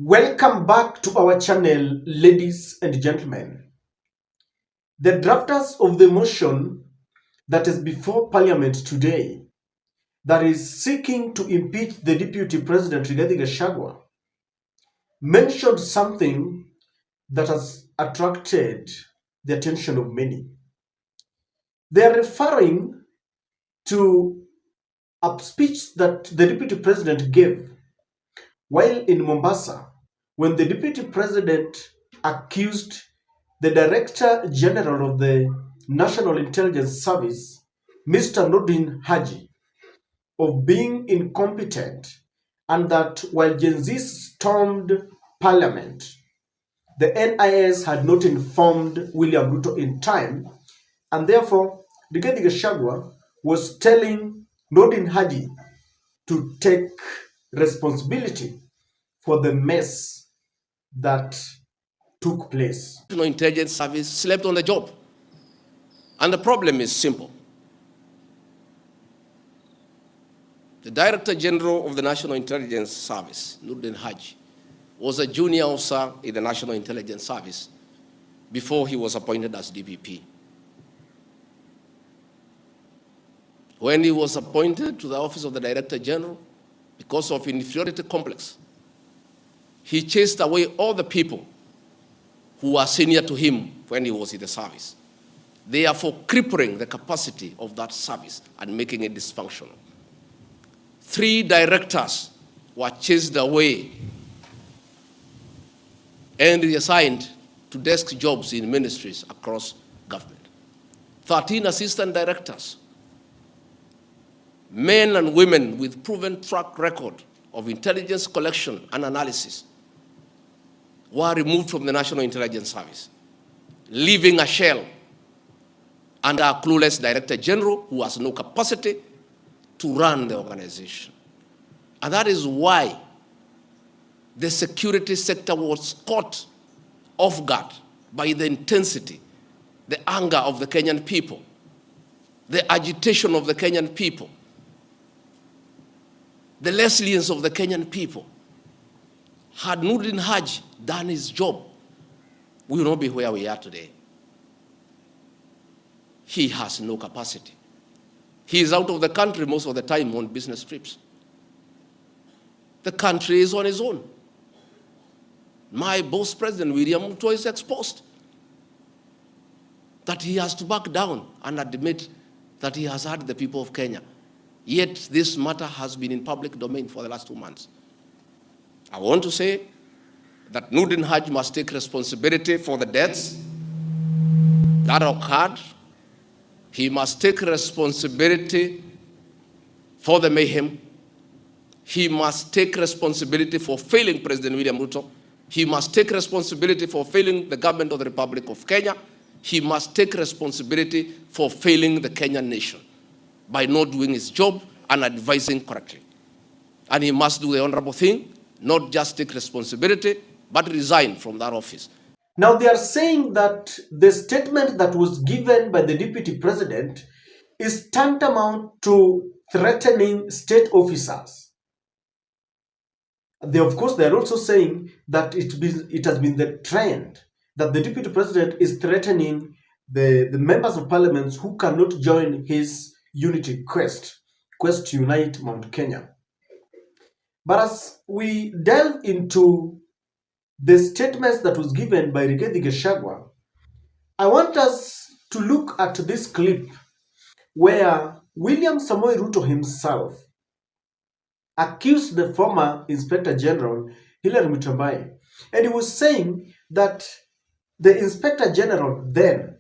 Welcome back to our channel, ladies and gentlemen. The drafters of the motion that is before Parliament today, that is seeking to impeach the Deputy President Rigathi Gachagua, mentioned something that has attracted the attention of many. They are referring to a speech that the Deputy President gave while in Mombasa, when the Deputy President accused the Director General of the National Intelligence Service, Mr. Nordin Haji, of being incompetent, and that while Gen Z stormed Parliament, the NIS had not informed William Ruto in time, and therefore Rigathi Gachagua was telling Nordin Haji to take responsibility for the mess that took place. National Intelligence Service slept on the job. And the problem is simple. The Director General of the National Intelligence Service, Nordin Haji, was a junior officer in the National Intelligence Service before he was appointed as DPP. When he was appointed to the office of the Director General, because of inferiority complex, he chased away all the people who were senior to him when he was in the service, therefore crippling the capacity of that service and making it dysfunctional. 3 directors were chased away and reassigned to desk jobs in ministries across government. 13 assistant directors, men and women with proven track record of intelligence collection and analysis, were removed from the National Intelligence Service, leaving a shell under a clueless Director General who has no capacity to run the organization. And that is why the security sector was caught off guard by the intensity, the anger of the Kenyan people, the agitation of the Kenyan people, the resilience of the Kenyan people. Had Nordin Haji done his job, we will not be where we are today. He has no capacity. He is out of the country most of the time on business trips. The country is on his own. My boss, President William Ruto, is exposed. That he has to back down and admit that he has hurt the people of Kenya. Yet this matter has been in public domain for the last 2 months. I want to say that Nordin Haji must take responsibility for the deaths that occurred. He must take responsibility for the mayhem. He must take responsibility for failing President William Ruto. He must take responsibility for failing the government of the Republic of Kenya. He must take responsibility for failing the Kenyan nation by not doing his job and advising correctly. And he must do the honorable thing, not just take responsibility, but resign from that office. Now they are saying that the statement that was given by the Deputy President is tantamount to threatening state officers. They are also saying that it has been the trend that the Deputy President is threatening the members of parliament who cannot join his unity quest to unite Mount Kenya. But as we delve into the statements that was given by Rigathi Gachagua, I want us to look at this clip where William Samoei Ruto himself accused the former Inspector General, Hilary Mutyambai, and he was saying that the Inspector General then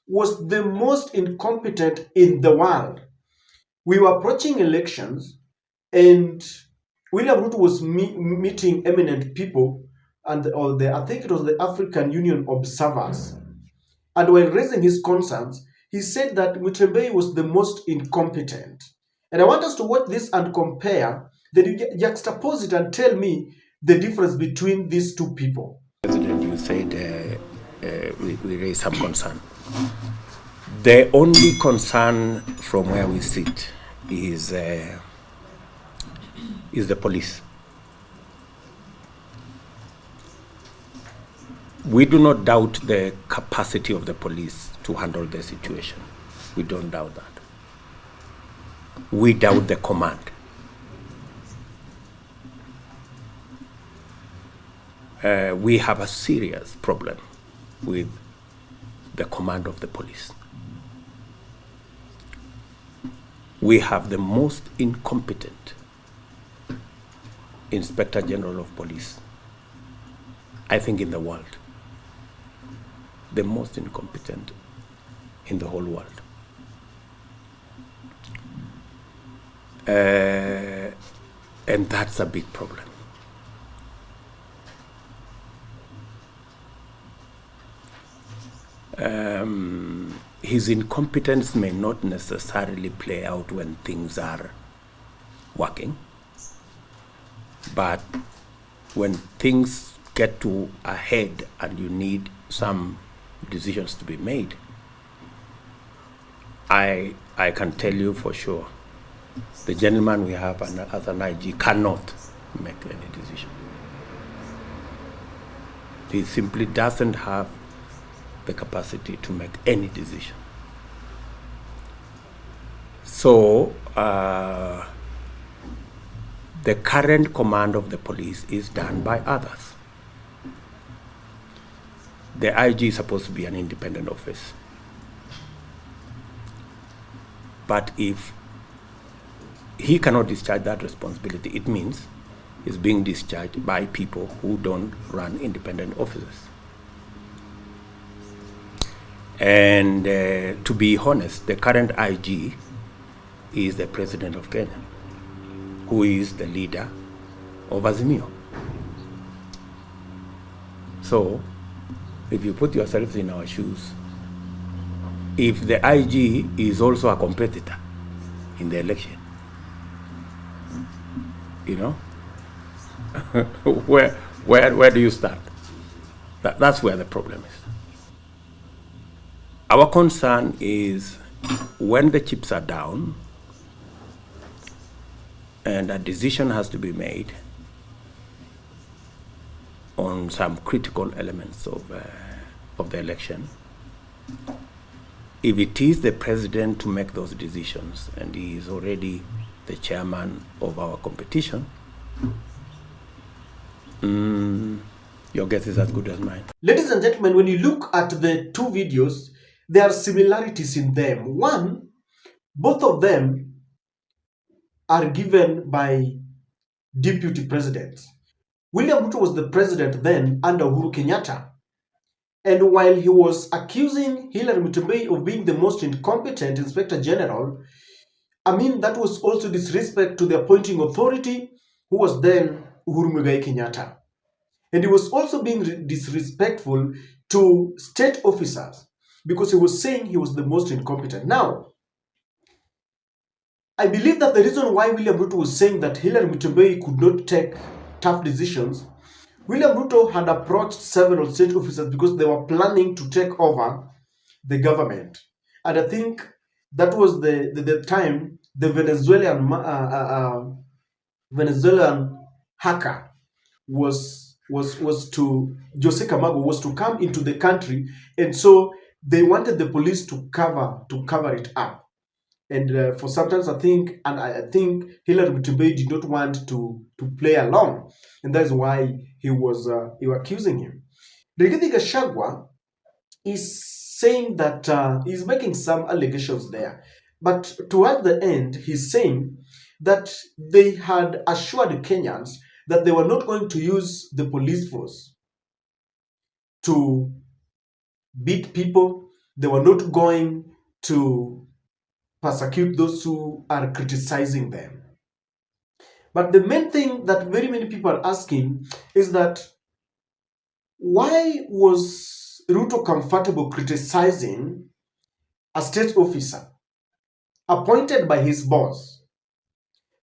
was the most incompetent in the world. We were approaching elections, and William Ruto was meeting eminent people, and I think it was the African Union observers. And when raising his concerns, he said that Mutyambai was the most incompetent. And I want us to watch this and compare, then you juxtapose it and tell me the difference between these two people. President, you said we raised some concern. The only concern from where we sit is the police. We do not doubt the capacity of the police to handle the situation. We don't doubt that. We doubt the command. We have a serious problem with the command of the police. We have the most incompetent Inspector General of Police, I think, in the world. The most incompetent in the whole world. And that's a big problem. His incompetence may not necessarily play out when things are working, but when things get to a head and you need some decisions to be made, I can tell you for sure, the gentleman we have as an IG cannot make any decision. He simply doesn't have the capacity to make any decision. So the current command of the police is done by others. The IG is supposed to be an independent office. But if he cannot discharge that responsibility, it means he's being discharged by people who don't run independent offices. And to be honest, the current IG is the President of Kenya, who is the leader of Azimio. So, if you put yourselves in our shoes, if the IG is also a competitor in the election, you know, where do you start? That's where the problem is. Our concern is when the chips are down and a decision has to be made on some critical elements of the election. If it is the president to make those decisions, and he is already the chairman of our competition, your guess is as good as mine. Ladies and gentlemen, when you look at the two videos, there are similarities in them. One, both of them are given by deputy presidents. William Ruto was the president then under Uhuru Kenyatta. And while he was accusing Hillary Mutomei of being the most incompetent inspector general, I mean, that was also disrespect to the appointing authority, who was then Uhuru Muigai Kenyatta. And he was also being disrespectful to state officers because he was saying he was the most incompetent. Now, I believe that the reason why William Ruto was saying that Hillary Mutomei could not take tough decisions, William Ruto had approached several state officers because they were planning to take over the government. And I think that was the time the Venezuelan hacker was to Jose Camargo was to come into the country, and so they wanted the police to cover it up. And for sometimes I think Hillary Mutomei did not want to play along, and that's why he was accusing him. Rigathi Gachagua is saying that he's making some allegations there, but toward the end he's saying that they had assured Kenyans that they were not going to use the police force to beat people. They were not going to persecute those who are criticizing them. But the main thing that very many people are asking is that why was Ruto comfortable criticizing a state officer appointed by his boss?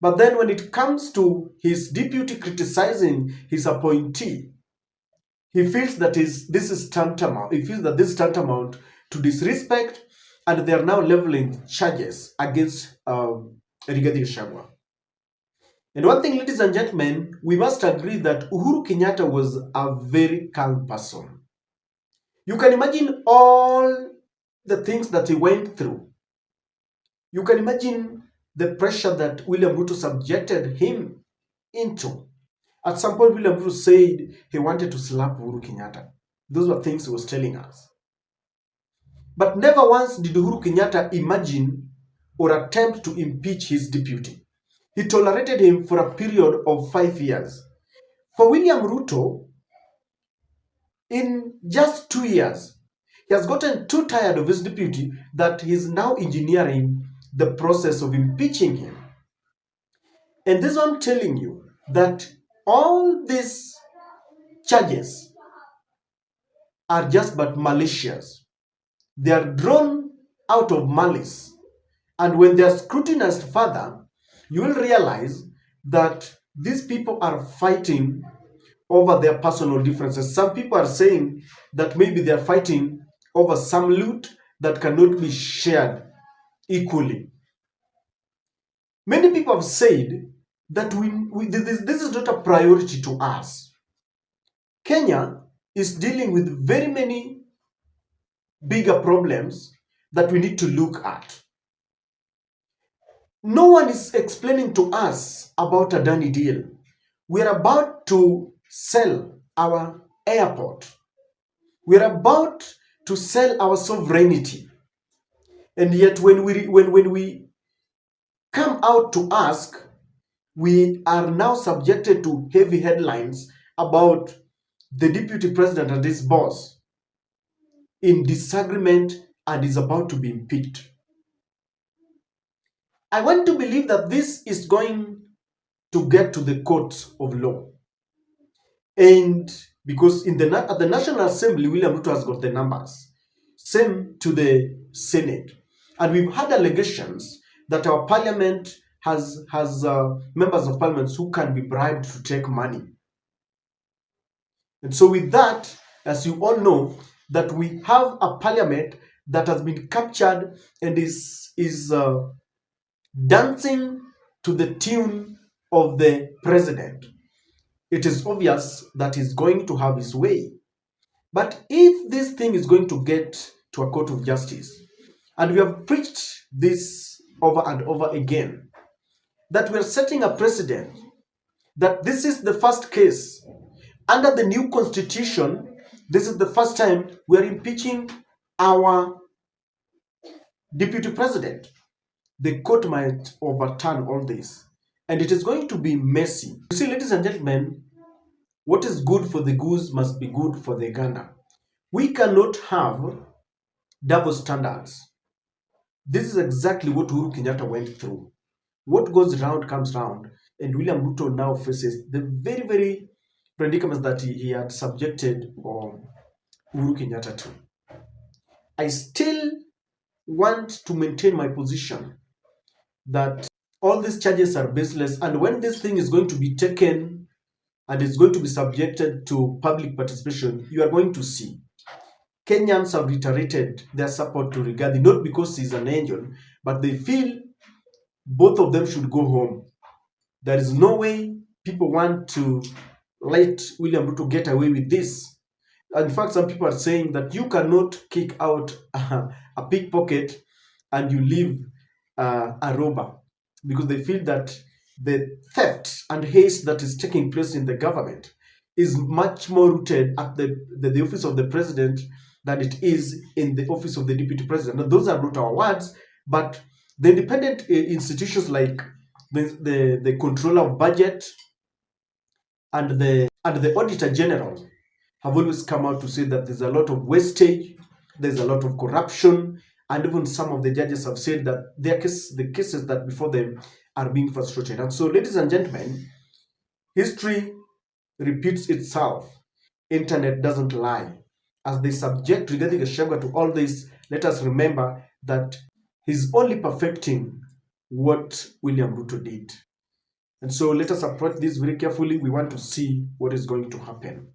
But then when it comes to his deputy criticizing his appointee, he feels that this is tantamount. He feels that this is tantamount to disrespect, and they are now leveling charges against Rigathi Gachagua. And one thing, ladies and gentlemen, we must agree that Uhuru Kenyatta was a very calm person. You can imagine all the things that he went through. You can imagine the pressure that William Ruto subjected him into. At some point, William Ruto said he wanted to slap Uhuru Kenyatta. Those were things he was telling us. But never once did Uhuru Kenyatta imagine or attempt to impeach his deputy. He tolerated him for a period of 5 years. For William Ruto, in just 2 years, he has gotten too tired of his deputy that he is now engineering the process of impeaching him. And this is what I'm telling you, that all these charges are just but malicious. They are drawn out of malice. And when they are scrutinized further, you will realize that these people are fighting over their personal differences. Some people are saying that maybe they are fighting over some loot that cannot be shared equally. Many people have said that this is not a priority to us. Kenya is dealing with very many bigger problems that we need to look at. No one is explaining to us about a Adani deal. We are about to sell our airport. We are about to sell our sovereignty. And yet when we come out to ask, we are now subjected to heavy headlines about the deputy president and his boss in disagreement and is about to be impeached. I want to believe that this is going to get to the court of law. And because at the National Assembly, William Ruto has got the numbers. Same to the Senate. And we've had allegations that our parliament has members of parliament who can be bribed to take money. And so with that, as you all know, that we have a parliament that has been captured and is dancing to the tune of the president. It is obvious that he's going to have his way. But if this thing is going to get to a court of justice, and we have preached this over and over again, that we are setting a precedent, that this is the first case. Under the new constitution, this is the first time we are impeaching our deputy president. The court might overturn all this, and it is going to be messy. You see, ladies and gentlemen, what is good for the goose must be good for the gander. We cannot have double standards. This is exactly what Uhuru Kenyatta went through. What goes round comes round, and William Ruto now faces the very, very predicaments that he had subjected Uhuru Kenyatta to. I still want to maintain my position that all these charges are baseless, and when this thing is going to be taken and is going to be subjected to public participation, you are going to see Kenyans have reiterated their support to Rigathi, not because he's an angel, but they feel both of them should go home. There is no way people want to let William Ruto get away with this. In fact, some people are saying that you cannot kick out a pickpocket and you leave a robber, because they feel that the theft and haste that is taking place in the government is much more rooted at the office of the president than it is in the office of the deputy president. Now, those are not our words, but the independent institutions like the controller of budget and the auditor general have always come out to say that there's a lot of wastage, there's a lot of corruption, and even some of the judges have said that the cases that before them are being frustrated. And so, ladies and gentlemen, history repeats itself. Internet doesn't lie. As they subject Rigathi Gachagua to all this, let us remember that he's only perfecting what William Ruto did. And so let us approach this very carefully. We want to see what is going to happen.